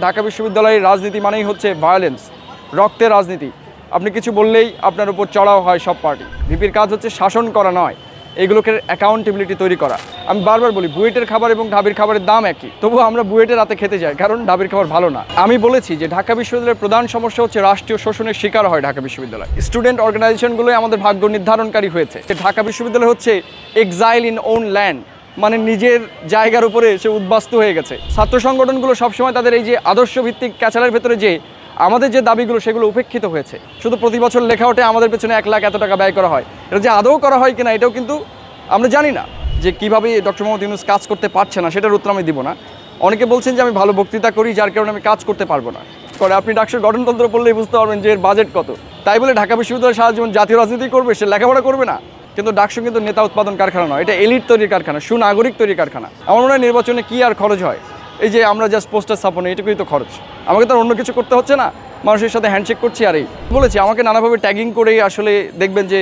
ঢাকা বিশ্ববিদ্যালয়ের রাজনীতি মানেই হচ্ছে ভায়োলেন্স, রক্তের রাজনীতি। আপনি কিছু বললেই আপনার উপর চড়াও হয় সব পার্টি। ভিপির কাজ হচ্ছে শাসন করা নয়, এগুলোকে অ্যাকাউন্টেবিলিটি তৈরি করা। আমি বারবার বলি বুয়েটের খাবার এবং ঢাবির খাবারের দাম একই, তবুও আমরা বুয়েটের রাতে খেতে যাই কারণ ঢাবির খাবার ভালো না। আমি বলেছি যে ঢাকা বিশ্ববিদ্যালয়ের প্রধান সমস্যা হচ্ছে রাষ্ট্রীয় শোষণের শিকার হয় ঢাকা বিশ্ববিদ্যালয়। স্টুডেন্ট অর্গানাইজেশনগুলোই আমাদের ভাগ্য নির্ধারণকারী হয়েছে। ঢাকা বিশ্ববিদ্যালয় হচ্ছে এক্সাইল ইন ওন ল্যান্ড, মানে নিজের জায়গার উপরে সে উদ্বাস্তু হয়ে গেছে। ছাত্র সংগঠনগুলো সবসময় তাদের এই যে আদর্শ ভিত্তিক ক্যাচালের ভেতরে যে আমাদের যে দাবিগুলো সেগুলো উপেক্ষিত হয়েছে। শুধু প্রতি বছর লেখা ওঠে আমাদের পেছনে 1 লাখ এত টাকা ব্যয় করা হয়, এটা যে আদৌ করা হয় কিনা এটাও কিন্তু আমরা জানি না। যে কীভাবে ডক্টর মোহাম্মদ ইউনূস কাজ করতে পারছে না সেটার উত্তর আমি দিব না। অনেকে বলছেন যে আমি ভালো বক্তৃতা করি যার কারণে আমি কাজ করতে পারবো না। আপনি ডাকসুর গঠনতন্ত্র পড়লেই বুঝতে পারবেন যে এর বাজেট কত। তাই বলে ঢাকা বিশ্ববিদ্যালয় সারা জীবন জাতীয় রাজনীতি করবে, সে লেখাপড়া করবে না? কিন্তু ডাকসু কিন্তু নেতা উৎপাদন কারখানা নয়, এটা এলিট তৈরির কারখানা, সুনাগরিক তৈরির কারখানা। আমার মনে হয় নির্বাচনে কী আর খরচ হয়, এই যে আমরা জাস্ট পোস্টার স্থাপনে এটুকুই তো খরচ। আমাকে তো অন্য কিছু করতে হচ্ছে না, মানুষের সাথে হ্যান্ডশেক করছি। আর এই বলেছি আমাকে নানাভাবে ট্যাগিং করেই আসলে দেখবেন যে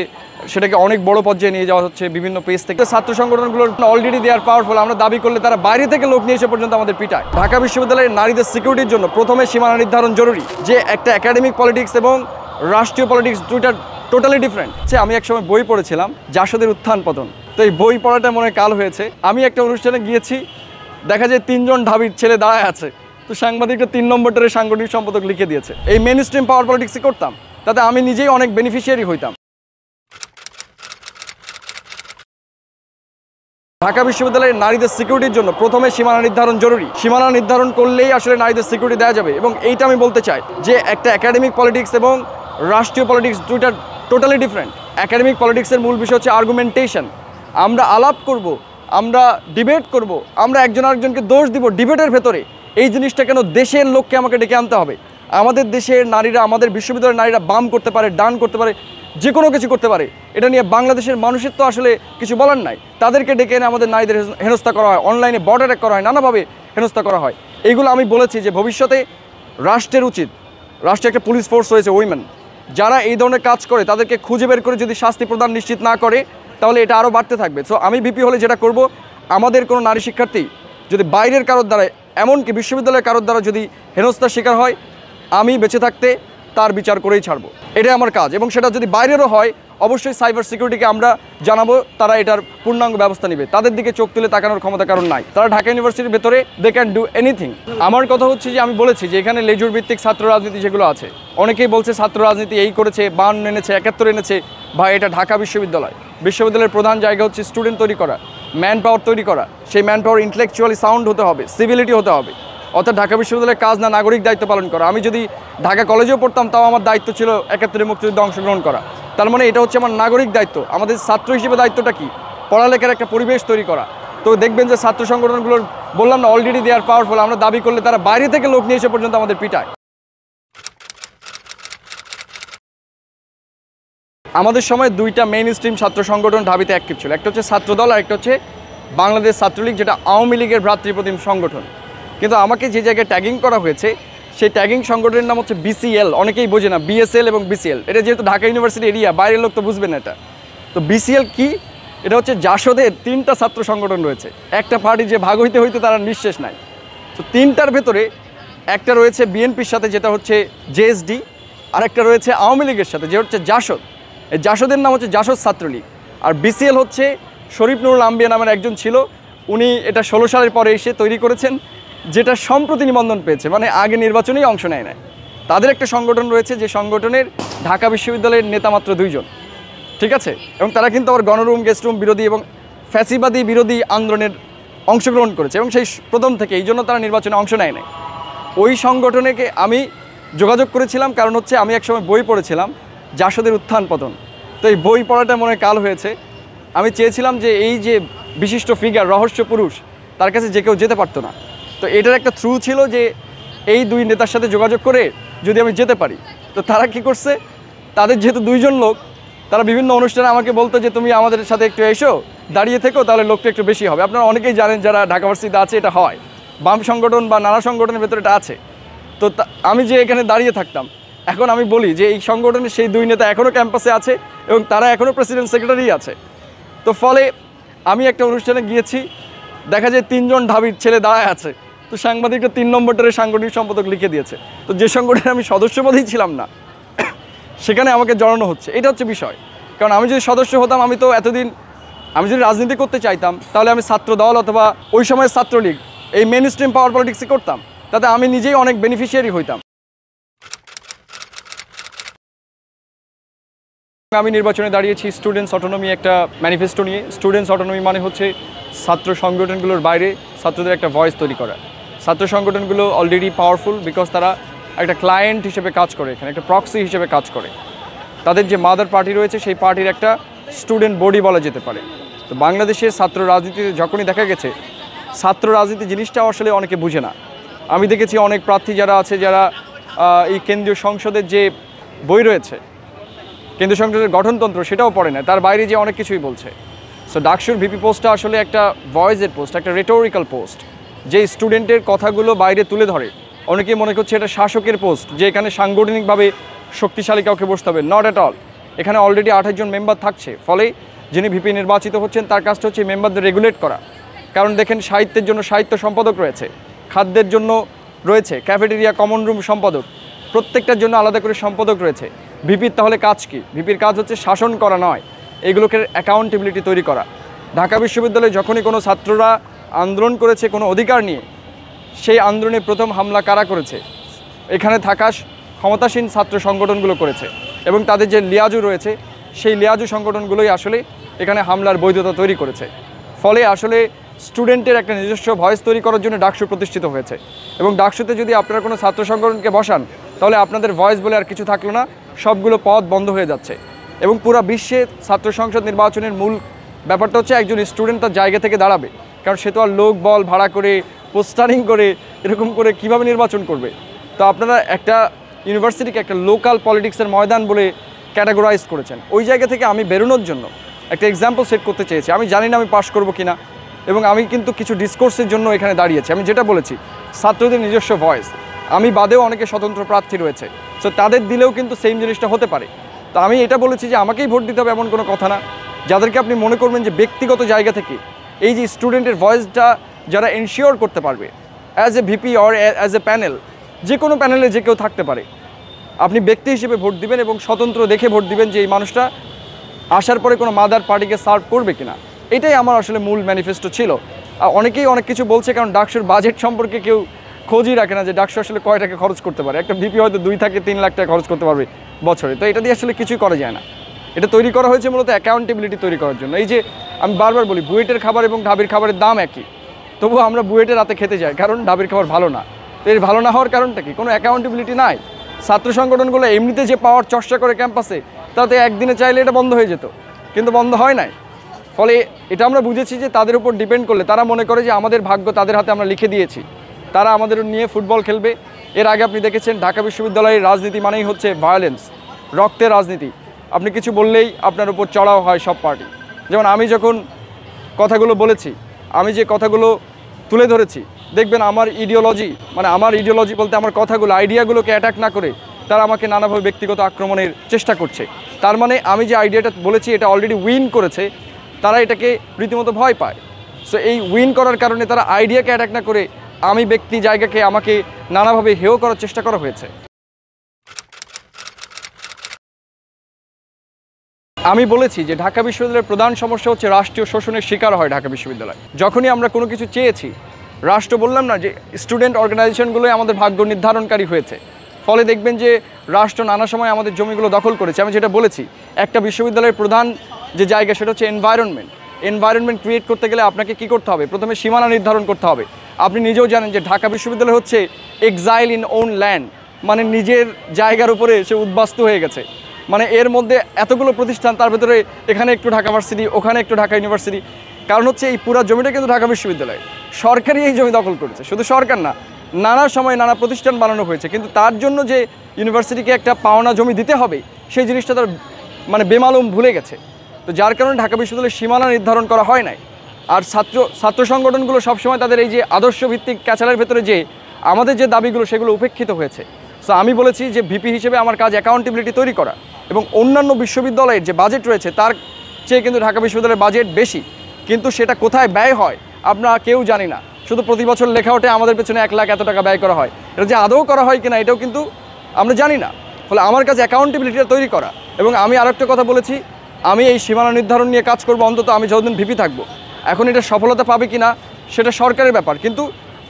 সেটাকে অনেক বড় পর্যায়ে নিয়ে যাওয়া হচ্ছে বিভিন্ন পেজ থেকে। ছাত্র সংগঠনগুলোর অলরেডি দে আর পাওয়ারফুল, আমরা দাবি করলে তারা বাইরে থেকে লোক নিয়ে এসে পর্যন্ত আমাদের পিটায়। ঢাকা বিশ্ববিদ্যালয়ের নারীদের সিকিউরিটির জন্য প্রথমে সীমানা নির্ধারণ জরুরি। যে একটা একাডেমিক পলিটিক্স এবং রাষ্ট্রীয় পলিটিক্স দুইটা টোটালি ডিফারেন্ট। আমি একসময় বই পড়েছিলাম জাসদের উত্থান পতন, তো এই বই পড়াটা মনে কাল হয়েছে। আমি একটা অনুষ্ঠানে গিয়েছি, দেখা যায় 3 জন ঢাবির ছেলে দাঁড়ায় আছে, তো সাংবাদিকটা 3 নম্বরটারে সাংগঠনিক সম্পাদক লিখে দিয়েছে। এই মেইন স্ট্রিম পাওয়ার পলিটিক্সই করতাম, তাতে আমি নিজেই অনেক বেনিফিশিয়ারি হইতাম। ঢাকা বিশ্ববিদ্যালয়ের নারীদের সিকিউরিটির জন্য প্রথমে সীমানা নির্ধারণ জরুরি। সীমানা নির্ধারণ করলেই আসলে নারীদের সিকিউরিটি দেওয়া যাবে। এবং এইটা আমি বলতে চাই যে একটা একাডেমিক পলিটিক্স এবং রাষ্ট্রীয় পলিটিক্স দুইটা টোটালি ডিফারেন্ট। একাডেমিক পলিটিক্সের মূল বিষয় হচ্ছে আর্গুমেন্টেশন, আমরা আলাপ করব, আমরা ডিবেট করব, আমরা একজন আরেকজনকে দোষ দিব ডিবেটের ভেতরে। এই জিনিসটা কেন দেশের লোককে আমাকে ডেকে আনতে হবে? আমাদের দেশের নারীরা, আমাদের বিশ্ববিদ্যালয়ের নারীরা বাম করতে পারে, ডান করতে পারে, যে কোনো কিছু করতে পারে। এটা নিয়ে বাংলাদেশের মানুষের তো আসলে কিছু বলার নাই। তাদেরকে ডেকে এনে আমাদের নারীদের হেনস্থা করা হয়, অনলাইনে বর্ডার অ্যাটাক করা হয়, নানাভাবে হেনস্থা করা হয়। এইগুলো আমি বলেছি যে ভবিষ্যতে রাষ্ট্রের উচিত, রাষ্ট্রে একটা পুলিশ ফোর্স রয়েছে উইমেন, যারা এই ধরনের কাজ করে তাদেরকে খুঁজে বের করে যদি শাস্তি প্রদান নিশ্চিত না করে তাহলে এটা আরও বাড়তে থাকবে। সো আমি ভিপি হলে যেটা করব, আমাদের কোনো নারী শিক্ষার্থী যদি বাইরের কারোর দ্বারা, এমনকি বিশ্ববিদ্যালয়ের কারোর দ্বারা যদি হেনস্থার শিকার হয়, আমি বেঁচে থাকতে তার বিচার করেই ছাড়বো। এটাই আমার কাজ। এবং সেটা যদি বাইরেরও হয় অবশ্যই সাইবার সিকিউরিটিকে আমরা জানাবো, তারা এটার পূর্ণাঙ্গ ব্যবস্থা নেবে। তাদের দিকে চোখ তুলে তাকানোর ক্ষমতা কারণ নাই। তারা ঢাকা ইউনিভার্সিটির ভেতরে দে ক্যান ডু এনিথিং। আমার কথা হচ্ছে যে আমি বলেছি যে এখানে লেজুর ভিত্তিক ছাত্র রাজনীতি যেগুলো আছে, অনেকেই বলছে ছাত্র রাজনীতি এই করেছে, 52 এনেছে, 71 এনেছে। ভাই, এটা ঢাকা বিশ্ববিদ্যালয়। বিশ্ববিদ্যালয়ের প্রধান জায়গা হচ্ছে স্টুডেন্ট তৈরি করা, ম্যান পাওয়ার তৈরি করা। সেই ম্যান পাওয়ার ইন্টেলেকচুয়ালি সাউন্ড হতে হবে, সিভিলিটি হতে হবে। অর্থাৎ ঢাকা বিশ্ববিদ্যালয়ের কাজ না নাগরিক দায়িত্ব পালন করা। আমি যদি ঢাকা কলেজেও পড়তাম তাও আমার দায়িত্ব ছিল 71 মুক্তিযুদ্ধে অংশগ্রহণ করা। তার মানে এটা হচ্ছে আমার নাগরিক দায়িত্ব। আমাদের ছাত্র হিসেবে দায়িত্বটা কি? পড়ালেখার একটা পরিবেশ তৈরি করা। তো দেখবেন যে ছাত্র সংগঠনগুলোর, বললাম না, অলরেডি দে আর পাওয়ারফুল, আমরা দাবি করলে তারা বাইরে থেকে লোক নিয়ে এসে পর্যন্ত আমাদের পিটায়। আমাদের সময় 2টা মেইন স্ট্রিম ছাত্র সংগঠন ঢাবিতে অ্যাক্টিভ ছিল, একটা হচ্ছে ছাত্রদল আর একটা হচ্ছে বাংলাদেশ ছাত্রলীগ, যেটা আওয়ামী লীগের ভ্রাতৃপ্রতিম সংগঠন। কিন্তু আমাকে যে জায়গায় ট্যাগিং করা হয়েছে সেই ট্যাগিং সংগঠনের নাম হচ্ছে বিসিএল। অনেকেই বোঝে না বিএসএল এবং বিসিএল। এটা যেহেতু ঢাকা ইউনিভার্সিটি এরিয়া, বাইরের লোক তো বুঝবে না এটা। তো বিসিএল কি? এটা হচ্ছে জাসদের 3টা ছাত্র সংগঠন রয়েছে। একটা পার্টি যে ভাগ হইতে হইতে তারা নিঃশেষ নাই। তো 3টার ভেতরে একটা রয়েছে বিএনপির সাথে, যেটা হচ্ছে জেএসডি, আর একটা রয়েছে আওয়ামী লীগের সাথে, যে হচ্ছে জাসদ। এই জাসদের নাম হচ্ছে জাসদ ছাত্রলীগ। আর বিসিএল হচ্ছে শরীফ নুরুল আম্বিয়া নামের একজন ছিল, উনি এটা 16 সালের পরে এসে তৈরি করেছেন, যেটা সম্প্রতি নিবন্ধন পেয়েছে, মানে আগে নির্বাচনেই অংশ নেয় না। তাদের একটা সংগঠন রয়েছে, যে সংগঠনের ঢাকা বিশ্ববিদ্যালয়ের নেতা মাত্র 2 জন, ঠিক আছে? এবং তারা কিন্তু আবার গণরুম, গেস্ট রুম বিরোধী এবং ফ্যাসিবাদী বিরোধী আন্দোলনের অংশগ্রহণ করেছে, এবং সেই প্রথম থেকে এই জন্য তারা নির্বাচনে অংশ নেয় নাই। ওই সংগঠনেকে আমি যোগাযোগ করেছিলাম, কারণ হচ্ছে আমি একসময় বই পড়েছিলাম জাসদের উত্থান পতন। তো এই বই পড়াটা মনে কাল হয়েছে। আমি চেয়েছিলাম যে এই যে বিশিষ্ট ফিগার, রহস্য পুরুষ, তার কাছে যে কেউ যেতে পারতো না। তো এটার একটা থ্রু ছিল যে এই 2 নেতার সাথে যোগাযোগ করে যদি আমি যেতে পারি। তো তারা কি করছে, তাদের যেহেতু 2 জন লোক, তারা বিভিন্ন অনুষ্ঠানে আমাকে বলতো যে তুমি আমাদের সাথে একটু এসো, দাঁড়িয়ে থেকো, তাহলে লোকটা একটু বেশি হবে। আপনারা অনেকেই জানেন যারা ঢাকা ভার্সিটিতে আছে, এটা হয়, বাম সংগঠন বা নানা সংগঠনের ভেতরে এটা আছে। তো আমি যে এখানে দাঁড়িয়ে থাকতাম, এখন আমি বলি যে এই সংগঠনের সেই 2 নেতা এখনও ক্যাম্পাসে আছে এবং তারা এখনও প্রেসিডেন্ট সেক্রেটারি আছে। তো ফলে আমি একটা অনুষ্ঠানে গিয়েছি, দেখা যায় 3 জন ঢাবির ছেলে দাঁড়ায় আছে, তো সাংবাদিকটা 3 নম্বরটারে সাংগঠনিক সম্পাদক লিখে দিয়েছে। তো যে সংগঠনে আমি সদস্যপদেই ছিলাম না সেখানে আমাকে জড়ানো হচ্ছে, এটা হচ্ছে বিষয়। কারণ আমি যদি সদস্য হতাম, আমি তো এতদিন, আমি যদি রাজনীতি করতে চাইতাম তাহলে আমি ছাত্র দল অথবা ওই সময়ের ছাত্রলীগ এই মেন স্ট্রিম পাওয়ার পলিটিক্সই করতাম, তাতে আমি নিজেই অনেক বেনিফিশিয়ারি হইতাম। আমি নির্বাচনে দাঁড়িয়েছি স্টুডেন্টস অটোনমি একটা ম্যানিফেস্টো নিয়ে। স্টুডেন্টস অটোনমি মানে হচ্ছে ছাত্র সংগঠনগুলোর বাইরে ছাত্রদের একটা ভয়েস তৈরি করা। ছাত্র সংগঠনগুলো অলরেডি পাওয়ারফুল বিকজ তারা একটা ক্লায়েন্ট হিসেবে কাজ করে, এখানে একটা প্রক্সি হিসেবে কাজ করে। তাদের যে মাদার পার্টি রয়েছে সেই পার্টির একটা স্টুডেন্ট বডি বলা যেতে পারে। তো বাংলাদেশের ছাত্র রাজনীতিতে যখনই দেখা গেছে ছাত্র রাজনীতি জিনিসটাও আসলে অনেকে বুঝে না। আমি দেখেছি অনেক প্রার্থী যারা আছে, যারা এই কেন্দ্রীয় সংসদের যে বই রয়েছে, কেন্দ্রীয় সংসদের গঠনতন্ত্র, সেটাও পড়ে না, তার বাইরে যে অনেক কিছুই বলছে। সো ডাকসুর ভিপি পোস্টটা আসলে একটা ভয়েসের পোস্ট, একটা রেটোরিক্যাল পোস্ট, যে স্টুডেন্টের কথাগুলো বাইরে তুলে ধরে। অনেকেই মনে করছে এটা শাসকের পোস্ট, যে এখানে সাংগঠনিকভাবে শক্তিশালী কাউকে বসতে হবে। Not at all. এখানে অলরেডি 28 জন মেম্বার থাকছে, ফলে যিনি ভিপি নির্বাচিত হচ্ছেন তার কাজটা হচ্ছে মেম্বারদের রেগুলেট করা। কারণ দেখেন, সাহিত্যের জন্য সাহিত্য সম্পাদক রয়েছে, খাদ্যের জন্য রয়েছে ক্যাফেটেরিয়া কমন রুম সম্পাদক, প্রত্যেকটার জন্য আলাদা করে সম্পাদক রয়েছে। ভিপির তাহলে কাজ কি? ভিপির কাজ হচ্ছে শাসন করা নয়, এগুলোকে অ্যাকাউন্টেবিলিটি তৈরি করা। ঢাকা বিশ্ববিদ্যালয়ে যখনই কোনো ছাত্ররা আন্দোলন করেছে কোনো অধিকার নিয়ে, সেই আন্দোলনে প্রথম হামলা কারা করেছে? এখানে থাকা ক্ষমতাসীন ছাত্র সংগঠনগুলো করেছে, এবং তাদের যে লিয়াজু রয়েছে সেই লিয়াজু সংগঠনগুলোই আসলে এখানে হামলার বৈধতা তৈরি করেছে। ফলে আসলে স্টুডেন্টের একটা নিজস্ব ভয়েস তৈরি করার জন্য ডাকসু প্রতিষ্ঠিত হয়েছে। এবং ডাকসুতে যদি আপনারা কোনো ছাত্র সংগঠনকে বসান, তাহলে আপনাদের ভয়েস বলে আর কিছু থাকলো না, সবগুলো পথ বন্ধ হয়ে যাচ্ছে। এবং পুরো বিশ্বে ছাত্র সংসদ নির্বাচনের মূল ব্যাপারটা হচ্ছে একজন স্টুডেন্ট তার জায়গা থেকে দাঁড়াবে। কারণ সে তো আর লোক বল ভাড়া করে পোস্টারিং করে এরকম করে কিভাবে নির্বাচন করবে? তো আপনারা একটা ইউনিভার্সিটিকে একটা লোকাল পলিটিক্সের ময়দান বলে ক্যাটাগরাইজ করেছেন। ওই জায়গা থেকে আমি বেরোনোর জন্য একটা এক্সাম্পল সেট করতে চেয়েছি। আমি জানি না আমি পাস করবো কিনা, এবং আমি কিন্তু কিছু ডিসকোর্সের জন্য এখানে দাঁড়িয়েছি। আমি যেটা বলেছি, ছাত্রদের নিজস্ব ভয়েস, আমি বাদেও অনেকে স্বতন্ত্র প্রার্থী রয়েছে, সো তাদের দিলেও কিন্তু সেম জিনিসটা হতে পারে। তো আমি এটা বলেছি যে আমাকেই ভোট দিতে হবে এমন কোনো কথা না। যাদেরকে আপনি মনে করবেন যে ব্যক্তিগত জায়গা থেকে এই যে স্টুডেন্টের ভয়েসটা যারা এনশিওর করতে পারবে, as a VP or as a panel, যে কোনো প্যানেলে যে কেউ থাকতে পারে, আপনি ব্যক্তি হিসেবে ভোট দিবেন এবং স্বতন্ত্র দেখে ভোট দিবেন যে এই মানুষটা আসার পরে কোনো মাদার পার্টিকে সার্ভ করবে কিনা। এটাই আমার আসলে মূল ম্যানিফেস্টো ছিল। অনেকেই অনেক কিছু বলছে, কারণ ডাকসুর বাজেট সম্পর্কে কেউ খোঁজই রাখে না যে ডাকসু আসলে কয় টাকা খরচ করতে পারে। একটা ভিপি হয়তো 2 থেকে 3 লাখ টাকা খরচ করতে পারবে বছরে। তো এটা দিয়ে আসলে কিছুই করা যায় না। এটা তৈরি করা হয়েছে মূলত অ্যাকাউন্টেবিলিটি তৈরি করার জন্য। এই যে আমি বারবার বলি, বুয়েটের খাবার এবং ঢাবির খাবারের দাম একই, তবুও আমরা বুয়েটের রাতে খেতে যাই, কারণ ঢাবির খাবার ভালো না। তো এর ভালো না হওয়ার কারণটা কি? কোনো অ্যাকাউন্টেবিলিটি নাই। ছাত্র সংগঠনগুলো এমনিতে যে পাওয়ার চর্চা করে ক্যাম্পাসে, তাতে একদিনে চাইলে এটা বন্ধ হয়ে যেত, কিন্তু বন্ধ হয় নাই। ফলে এটা আমরা বুঝেছি যে তাদের উপর ডিপেন্ড করলে তারা মনে করে যে আমাদের ভাগ্য তাদের হাতে আমরা লিখে দিয়েছি, তারা আমাদের নিয়ে ফুটবল খেলবে। এর আগে আপনি দেখেছেন ঢাকা বিশ্ববিদ্যালয়ের রাজনীতি মানেই হচ্ছে ভায়োলেন্স, রক্তের রাজনীতি। আপনি কিছু বললেই আপনার উপর চড়াও হয় সব পার্টি। যেমন আমি যখন কথাগুলো বলেছি, আমি যে কথাগুলো তুলে ধরেছি, দেখবেন আমার ইডিওলজি বলতে আমার কথাগুলো, আইডিয়াগুলোকে অ্যাটাক না করে তারা আমাকে নানাভাবে ব্যক্তিগত আক্রমণের চেষ্টা করছে। তার মানে আমি যে আইডিয়াটা বলেছি এটা অলরেডি উইন করেছে, তারা এটাকে রীতিমতো ভয় পায়। সো এই উইন করার কারণে তারা আইডিয়াকে অ্যাটাক না করে আমি ব্যক্তি জায়গাকে আমাকে নানাভাবে হেয় করার চেষ্টা করা হয়েছে। আমি বলেছি যে ঢাকা বিশ্ববিদ্যালয়ের প্রধান সমস্যা হচ্ছে রাষ্ট্রীয় শোষণের শিকার হয় ঢাকা বিশ্ববিদ্যালয়। যখনই আমরা কোনো কিছু চেয়েছি, রাষ্ট্র, বললাম না যে স্টুডেন্ট অর্গানাইজেশনগুলোই আমাদের ভাগ্য নির্ধারণকারী হয়েছে। ফলে দেখবেন যে রাষ্ট্র নানা সময় আমাদের জমিগুলো দখল করেছে। আমি যেটা বলেছি, একটা বিশ্ববিদ্যালয়ের প্রধান যে জায়গা সেটা হচ্ছে এনভায়রনমেন্ট ক্রিয়েট করতে গেলে আপনাকে কি করতে হবে? প্রথমে সীমানা নির্ধারণ করতে হবে। আপনি নিজেও জানেন যে ঢাকা বিশ্ববিদ্যালয় হচ্ছে এক্সাইল ইন ওন ল্যান্ড, মানে নিজের জায়গার উপরে সে উদ্বাস্তু হয়ে গেছে। মানে এর মধ্যে এতগুলো প্রতিষ্ঠান, তার ভেতরে এখানে একটু ঢাকা ভার্সিটি, ওখানে একটু ঢাকা ইউনিভার্সিটি। কারণ হচ্ছে এই পুরো জমিটা কিন্তু ঢাকা বিশ্ববিদ্যালয়, সরকারই এই জমি দখল করেছে। শুধু সরকার না, নানা সময় নানা প্রতিষ্ঠান বানানো হয়েছে, কিন্তু তার জন্য যে ইউনিভার্সিটিকে একটা পাওনা জমি দিতে হবে সেই জিনিসটা তার মানে বেমালুম ভুলে গেছে। তো যার কারণে ঢাকা বিশ্ববিদ্যালয়ের সীমানা নির্ধারণ করা হয় নাই। আর ছাত্র সংগঠনগুলো সবসময় তাদের এই যে আদর্শভিত্তিক ক্যাচালের ভেতরে যে আমাদের যে দাবিগুলো সেগুলো উপেক্ষিত হয়েছে। সো আমি বলেছি যে ভিপি হিসেবে আমার কাজ অ্যাকাউন্টেবিলিটি তৈরি করা, এবং অন্যান্য বিশ্ববিদ্যালয়ের যে বাজেট রয়েছে তার চেয়ে কিন্তু ঢাকা বিশ্ববিদ্যালয়ের বাজেট বেশি, কিন্তু সেটা কোথায় ব্যয় হয় আমরা কেউ জানি না। শুধু প্রতি বছর লেখা ওঠে আমাদের পেছনে 1 লাখ এত টাকা ব্যয় করা হয়, এটা যে আদৌ করা হয় কিনা এটাও কিন্তু আমরা জানি না। ফলে আমার কাছে অ্যাকাউন্টেবিলিটিটা তৈরি করা। এবং আমি আরেকটা কথা বলেছি, আমি এই সীমানা নির্ধারণ নিয়ে কাজ করব অন্তত আমি যতদিন ভিপি থাকবো। এখন এটা সফলতা পাবে কিনা সেটা সরকারের ব্যাপার, কিন্তু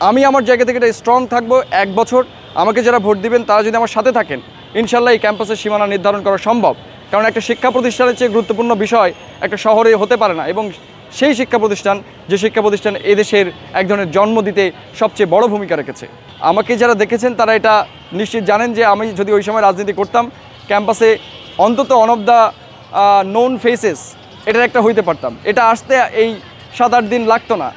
আমি আমার জায়গা থেকে এটা স্ট্রং থাকবো। 1 বছর আমাকে যারা ভোট দিবেন তারা যদি আমার সাথে থাকেন, ইনশাল্লাহ এই ক্যাম্পাসের সীমানা নির্ধারণ করা সম্ভব। কারণ একটা শিক্ষা প্রতিষ্ঠানের চেয়ে গুরুত্বপূর্ণ বিষয় একটা শহরে হতে পারে না। এবং সেই শিক্ষা প্রতিষ্ঠান, যে শিক্ষা প্রতিষ্ঠান এদেশের এক ধরনের জন্ম দিতে সবচেয়ে বড় ভূমিকা রেখেছে। আমাকে যারা দেখেছেন তারা এটা নিশ্চিত জানেন যে আমি যদি ওই সময় রাজনীতি করতাম, ক্যাম্পাসে অন্তত on of the known faces এটার একটা হইতে পারতাম। এটা আসতে এই 7-8 দিন লাগতো না,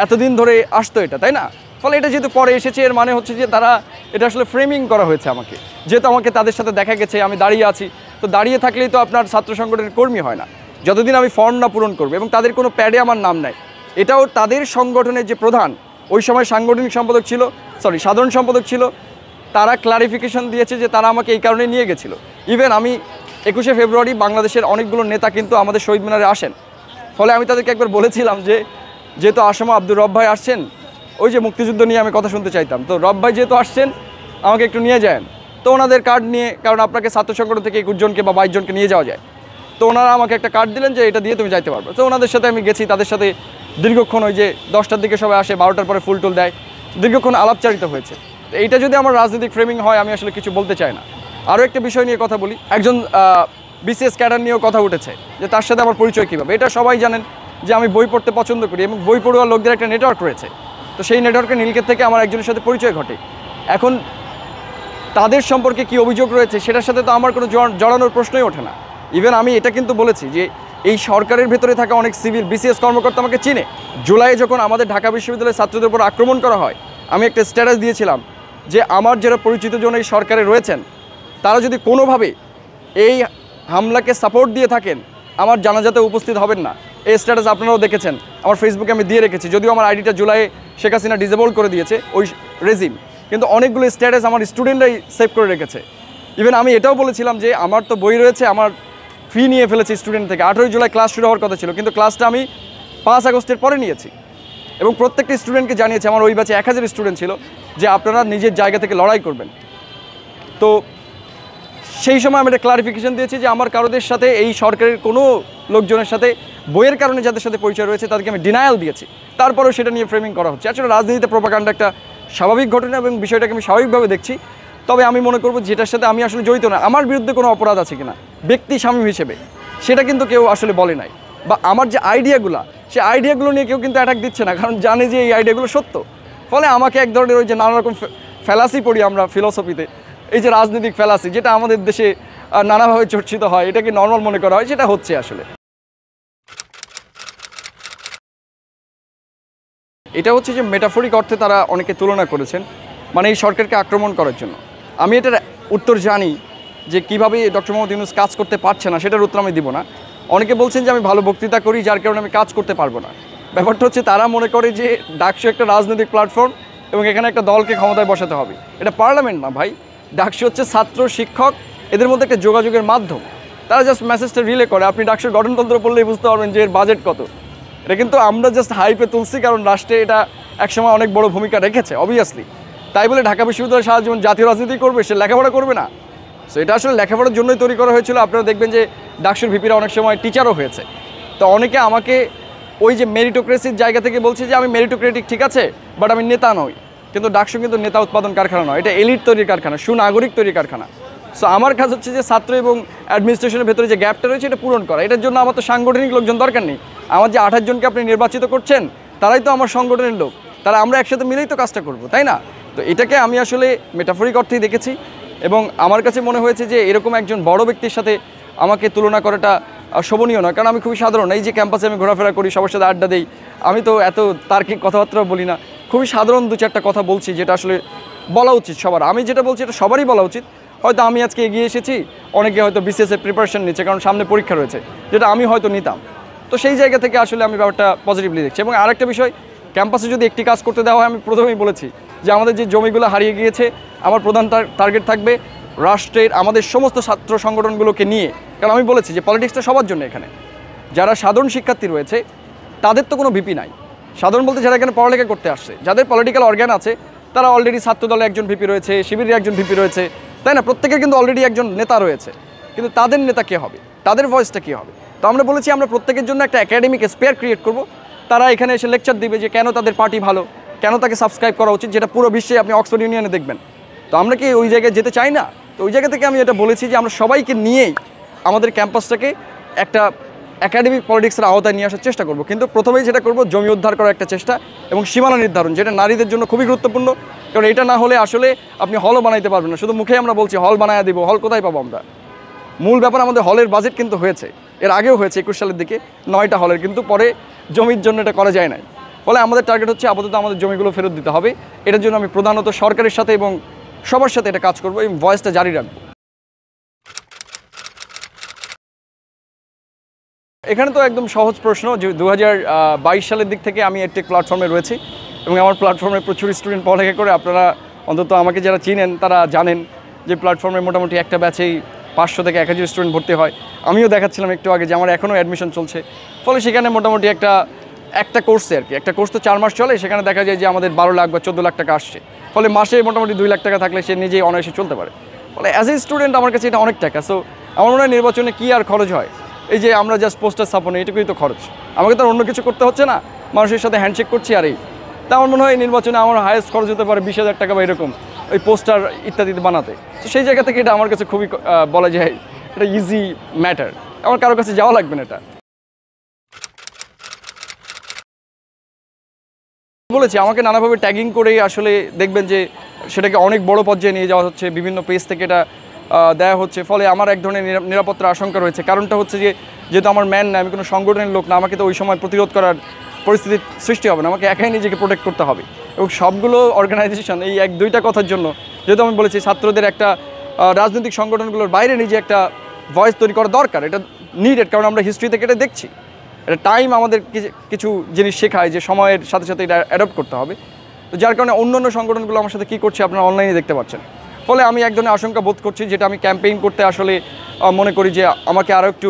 এতদিন ধরে আসতো এটা, তাই না? ফলে এটা যেহেতু পরে এসেছে, এর মানে হচ্ছে যে তারা এটা আসলে ফ্রেমিং করা হয়েছে আমাকে, যেহেতু আমাকে তাদের সাথে দেখা গেছে আমি দাঁড়িয়ে আছি। তো দাঁড়িয়ে থাকলেই তো আপনার ছাত্র সংগঠনের কর্মী হয় না, যতদিন আমি ফর্ম না পূরণ করবো এবং তাদের কোনো প্যাডে আমার নাম নাই। এটাও তাদের সংগঠনের যে প্রধান, ওই সময় সাংগঠনিক সম্পাদক ছিল, সাধারণ সম্পাদক ছিল, তারা ক্লারিফিকেশন দিয়েছে যে তারা আমাকে এই কারণে নিয়ে গেছিলো। ইভেন আমি 21শে ফেব্রুয়ারি বাংলাদেশের অনেকগুলো নেতা কিন্তু আমাদের শহীদ মিনারে আসেন। ফলে আমি তাদেরকে একবার বলেছিলাম যে যেহেতু আসামা আব্দুর রব ভাই আসছেন, ওই যে মুক্তিযুদ্ধ নিয়ে আমি কথা শুনতে চাইতাম, তো রব ভাই যেহেতু আসছেন আমাকে একটু নিয়ে যান। তো ওনাদের কার্ড নিয়ে, কারণ আপনাকে ছাত্র সংগঠন থেকে 21 জনকে বা 22 জনকে নিয়ে যাওয়া যায়, তো ওনারা আমাকে একটা কার্ড দিলেন যে এটা দিয়ে তুমি যাইতে পারবে। তো ওনাদের সাথে আমি গেছি, তাদের সাথে দীর্ঘক্ষণ, ওই যে 10টার দিকে সবাই আসে, 12টার পরে ফুল টুল দেয়, দীর্ঘক্ষণ আলাপচারিত হয়েছে। তো এইটা যদি আমার রাজনৈতিক ফ্রেমিং হয় আমি আসলে কিছু বলতে চাই না। আরও একটা বিষয় নিয়ে কথা বলি, একজন বিসিএস ক্যাডার নিয়েও কথা উঠেছে যে তার সাথে আমার পরিচয় কীভাবে। এটা সবাই জানেন যে আমি বই পড়তে পছন্দ করি এবং বই পড়ুয়া লোকদের একটা নেটওয়ার্ক রয়েছে। তো সেই নেটওয়ার্কের নীলক্ষেত থেকে আমার একজনের সাথে পরিচয় ঘটে। এখন তাদের সম্পর্কে কি অভিযোগ রয়েছে সেটার সাথে তো আমার কোনো জড়ানোর প্রশ্নই ওঠে না। ইভেন আমি এটা কিন্তু বলেছি যে এই সরকারের ভেতরে থাকা অনেক সিভিল বিসিএস কর্মকর্তা আমাকে চিনে। জুলাইয়ে যখন আমাদের ঢাকা বিশ্ববিদ্যালয়ের ছাত্রদের উপর আক্রমণ করা হয়, আমি একটা স্ট্যাটাস দিয়েছিলাম যে আমার যারা পরিচিত জন এই সরকারে রয়েছেন তারা যদি কোনোভাবে এই হামলাকে সাপোর্ট দিয়ে থাকেন আমার জানাজাতে উপস্থিত হবেন না। এই স্ট্যাটাস আপনারাও দেখেছেন, আমার ফেসবুকে আমি দিয়ে রেখেছি, যদিও আমার আইডিটা জুলাইয়ে শেখ হাসিনা ডিসেবল করে দিয়েছে ওই রেজিম, কিন্তু অনেকগুলো স্ট্যাটাস আমার স্টুডেন্টরাই সেভ করে রেখেছে। ইভেন আমি এটাও বলেছিলাম যে আমার তো বই রয়েছে, আমার ফি নিয়ে ফেলেছি স্টুডেন্ট থেকে। 18 জুলাই ক্লাস শুরু হওয়ার কথা ছিল, কিন্তু ক্লাসটা আমি 5 আগস্টের পরে নিয়েছি এবং প্রত্যেকটা স্টুডেন্টকে জানিয়েছি, আমার ওই ব্যাচে 1000 স্টুডেন্ট ছিল, যে আপনারা নিজের জায়গা থেকে লড়াই করবেন। তো সেই সময় আমি একটা ক্লারিফিকেশন দিয়েছি যে আমার কারোদের সাথে এই সরকারের কোনো লোকজনের সাথে বইয়ের কারণে যাদের সাথে পরিচয় রয়েছে তাদেরকে আমি ডিনায়াল দিয়েছি। তারপরেও সেটা নিয়ে ফ্রেমিং করা হচ্ছে। আসলে রাজনীতিতে প্রোপাগান্ডা একটা স্বাভাবিক ঘটনা এবং বিষয়টাকে আমি স্বাভাবিকভাবে দেখছি। তবে আমি মনে করব যেটার সাথে আমি আসলে জড়িত না, আমার বিরুদ্ধে কোনো অপরাধ আছে কিনা ব্যক্তি শামীম হিসেবে সেটা কিন্তু কেউ আসলে বলে নাই। বা আমার যে আইডিয়াগুলো, সেই আইডিয়াগুলো নিয়ে কেউ কিন্তু অ্যাটাক দিচ্ছে না, কারণ জানে যে এই আইডিয়াগুলো সত্য। ফলে আমাকে এক ধরনের ওই যে নানা রকম ফ্যালাসি পড়ি আমরা ফিলোসফিতে, এই যে রাজনৈতিক ফ্যালাসি যেটা আমাদের দেশে নানাভাবে চর্চিত হয়, এটাকে নর্মাল মনে করা হয়, সেটা হচ্ছে আসলে। এটা হচ্ছে যে মেটাফরিক অর্থে তারা অনেকে তুলনা করেছেন, মানে এই সরকারকে আক্রমণ করার জন্য। আমি এটার উত্তর জানি যে কীভাবে ডক্টর মোহাম্মদ ইউনূস কাজ করতে পারছে না, সেটার উত্তর আমি দিব না। অনেকে বলছেন যে আমি ভালো বক্তৃতা করি যার কারণে আমি কাজ করতে পারবো না। ব্যাপারটা হচ্ছে তারা মনে করে যে ডাকসু একটা রাজনৈতিক প্ল্যাটফর্ম এবং এখানে একটা দলকে ক্ষমতায় বসাতে হবে। এটা পার্লামেন্ট না ভাই, ডাকসু হচ্ছে ছাত্র শিক্ষক এদের মধ্যে একটা যোগাযোগের মাধ্যম। তারা জাস্ট মেসেজটা রিলে করে। আপনি ডাকসুর গঠনতন্ত্র পড়লেই বুঝতে পারবেন যে এর বাজেট কত। এটা কিন্তু আমরা জাস্ট হাইপে তুলছি কারণ রাষ্ট্রে এটা একসময় অনেক বড় ভূমিকা রেখেছে অবভিয়াসলি। তাই বলে ঢাকা বিশ্ববিদ্যালয় সারা জীবন জাতীয় রাজনীতি করবে, সে লেখাপড়া করবে না। সো এটা আসলে লেখাপড়ার জন্যই তৈরি করা হয়েছিল। আপনারা দেখবেন যে ডাকসুর ভিপিরা অনেক সময় টিচারও হয়েছে। তো অনেকে আমাকে ওই যে মেরিটোক্রেসির জায়গা থেকে বলছে যে আমি মেরিটোক্রেটিক ঠিক আছে, বাট আমি নেতা নই। কিন্তু ডাকসু কিন্তু নেতা উৎপাদন কারখানা নয়, এটা এলিট তৈরির কারখানা, সুনাগরিক তৈরির কারখানা। সো আমার কাজ হচ্ছে যে ছাত্র এবং অ্যাডমিনিস্ট্রেশনের ভেতরে যে গ্যাপটা রয়েছে এটা পূরণ করা। এটার জন্য আমার তো সাংগঠনিক লোকজন দরকার নেই। আমার যে 28 জনকে আপনি নির্বাচিত করছেন তারাই তো আমার সংগঠনের লোক, তারা আমরা একসাথে মিলেই তো কাজটা করব, তাই না? তো এটাকে আমি আসলে মেটাফরিক অর্থেই দেখেছি এবং আমার কাছে মনে হয়েছে যে এরকম একজন বড় ব্যক্তির সাথে আমাকে তুলনা করাটা শোভনীয় নয়। কারণ আমি খুবই সাধারণ, এই যে ক্যাম্পাসে আমি ঘোরাফেরা করি, সবার সাথে আড্ডা দিই, আমি তো এত তার্কিক কথাবার্তা বলি না, খুবই সাধারণ 2-4টা কথা বলছি যেটা আসলে বলা উচিত সবার। আমি যেটা বলছি এটা সবারই বলা উচিত। হয়তো আমি আজকে এগিয়ে এসেছি, অনেকে হয়তো বিসিএসের প্রিপারেশন নিচ্ছে কারণ সামনে পরীক্ষা রয়েছে, যেটা আমি হয়তো নিতাম। তো সেই জায়গা থেকে আসলে আমি ব্যাপারটা পজিটিভলি দেখছি। এবং আরেকটা বিষয়, ক্যাম্পাসে যদি একটি কাজ করতে দেওয়া হয়, আমি প্রথমেই বলেছি যে আমাদের যে জমিগুলো হারিয়ে গিয়েছে, আমার প্রধান টার্গেট থাকবে রাষ্ট্রের আমাদের সমস্ত ছাত্র সংগঠনগুলোকে নিয়ে। কারণ আমি বলেছি যে পলিটিক্সটা সবার জন্য, এখানে যারা সাধারণ শিক্ষার্থী রয়েছে তাদের তো কোনো ভিপি নাই, সাধারণ বলতে যারা এখানে পড়ালেখা করতে আসছে, যাদের পলিটিক্যাল অর্গান আছে, তারা অলরেডি ছাত্র দলে একজন ভিপি রয়েছে, শিবিরের একজন ভিপি রয়েছে, তাই না? প্রত্যেকের কিন্তু অলরেডি একজন নেতা রয়েছে, কিন্তু তাদের নেতা কে হবে, তাদের ভয়েসটা কী হবে? তো আমরা বলেছি আমরা প্রত্যেকের জন্য একটা একাডেমিক স্পেয়ার ক্রিয়েট করব। তারা এখানে এসে লেকচার দিবে যে কেন তাদের পার্টি ভালো, কেন তাকে সাবস্ক্রাইব করা উচিত, যেটা পুরো বিশ্বে আপনি অক্সফোর্ড ইউনিয়নে দেখবেন। তো আমরা কি ওই জায়গায় যেতে চাই না? তো ওই জায়গা থেকে আমি এটা বলেছি যে আমরা সবাইকে নিয়েই আমাদের ক্যাম্পাসটাকে একটা একাডেমিক পলিটিক্সের আওতায় নিয়ে আসার চেষ্টা করব। কিন্তু প্রথমেই যেটা করব, জমি উদ্ধার করার একটা চেষ্টা এবং সীমানা নির্ধারণ, যেটা নারীদের জন্য খুবই গুরুত্বপূর্ণ। কারণ এটা না হলে আসলে আপনি হলও বানাইতে পারবেন না। শুধু মুখে আমরা বলছি হল বানায় দিব, হল কোথায় পাবো আমরা? মূল ব্যাপার আমাদের হলের বাজেট কিন্তু হয়েছে, এর আগেও হয়েছে 21 সালের দিকে 9টা হলের, কিন্তু পরে জমির জন্য এটা করা যায় নাই। ফলে আমাদের টার্গেট হচ্ছে আপাতত আমাদের জমিগুলো ফেরত দিতে হবে। এটার জন্য আমি প্রধানত সরকারের সাথে এবং সবার সাথে এটা কাজ করব এবং ভয়েসটা জারি রাখবো। এখানে তো একদম সহজ প্রশ্ন যে 2022 সালের দিক থেকে আমি এডটেক প্ল্যাটফর্মে রয়েছি এবং আমার প্ল্যাটফর্মে প্রচুর স্টুডেন্ট পড়ালেখা করে। আপনারা অন্তত আমাকে যারা চিনেন তারা জানেন যে প্ল্যাটফর্মে মোটামুটি একটা ব্যাচেই 500 থেকে 1000 স্টুডেন্ট ভর্তি হয়। আমিও দেখাচ্ছিলাম একটু আগে যে আমার এখনও অ্যাডমিশন চলছে। ফলে সেখানে মোটামুটি একটা কোর্সে আর কি, একটা কোর্স তো 4 মাস চলে, সেখানে দেখা যায় যে আমাদের 12 লাখ বা 14 লাখ টাকা আসছে। ফলে মাসে মোটামুটি 2 লাখ টাকা থাকলে সে নিজেই অনায়াসে চলতে পারে। ফলে অ্যাজ এ স্টুডেন্ট আমার কাছে এটা অনেক টাকা। সো আমার মনে হয় নির্বাচনে কী আর খরচ হয়, এই যে আমরা জাস্ট পোস্টার স্থাপনে, এটুকুই তো খরচ। আমাকে তো অন্য কিছু করতে হচ্ছে না, মানুষের সাথে হ্যান্ডশেক করছি আর এই। তা আমার মনে হয় নির্বাচনে আমার হায়েস্ট খরচ হতে পারে 20,000 টাকা বা এরকম, ওই পোস্টার ইত্যাদি বানাতে। তো সেই জায়গা থেকে এটা আমার কাছে খুবই বলা যায় এটা ইজি ম্যাটার, আমার কারোর কাছে যাওয়া লাগবে না। এটা বলেছি আমাকে নানাভাবে ট্যাগিং করেই আসলে দেখবেন যে সেটাকে অনেক বড় পর্যায়ে নিয়ে যাওয়া হচ্ছে, বিভিন্ন পেজ থেকে এটা দেওয়া হচ্ছে। ফলে আমার এক ধরনের নিরাপত্তার আশঙ্কা রয়েছে। কারণটা হচ্ছে যে যেহেতু আমার ম্যান না, আমি কোনো সংগঠনের লোক না, আমাকে তো ওই সময় প্রতিরোধ করার পরিস্থিতির সৃষ্টি হবে না, আমাকে একাই নিজেকে প্রোটেক্ট করতে হবে। এবং সবগুলো অর্গানাইজেশন এই 1-2টা কথার জন্য, যেহেতু আমি বলেছি ছাত্রদের একটা রাজনৈতিক সংগঠনগুলোর বাইরে নিজে একটা ভয়েস তৈরি করা দরকার, এটা নিডেড। কারণ আমরা হিস্ট্রি থেকে এটা দেখছি, এটা টাইম আমাদের কিছু জিনিস শেখায় যে সময়ের সাথে সাথে এটা অ্যাডপ্ট করতে হবে। তো যার কারণে অন্য অন্য সংগঠনগুলো আমার সাথে কী করছে আপনারা অনলাইনে দেখতে পাচ্ছেন। ফলে আমি এক ধরনের আশঙ্কা বোধ করছি, যেটা আমি ক্যাম্পেইন করতে আসলে মনে করি যে আমাকে আরও একটু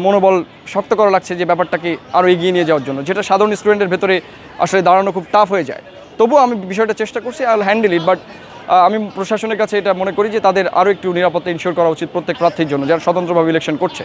মনোবল শক্ত করা লাগছে যে ব্যাপারটাকে আরও এগিয়ে নিয়ে যাওয়ার জন্য, যেটা সাধারণ স্টুডেন্টের ভেতরে আসলে দাঁড়ানো খুব টাফ হয়ে যায়। তবুও আমি বিষয়টা চেষ্টা করছি, I will handle it. But আমি প্রশাসনের কাছে এটা মনে করি যে তাদের আরও একটু নিরাপত্তা ইনশিওর করা উচিত প্রত্যেক প্রার্থীর জন্য যারা স্বতন্ত্রভাবে ইলেকশন করছে।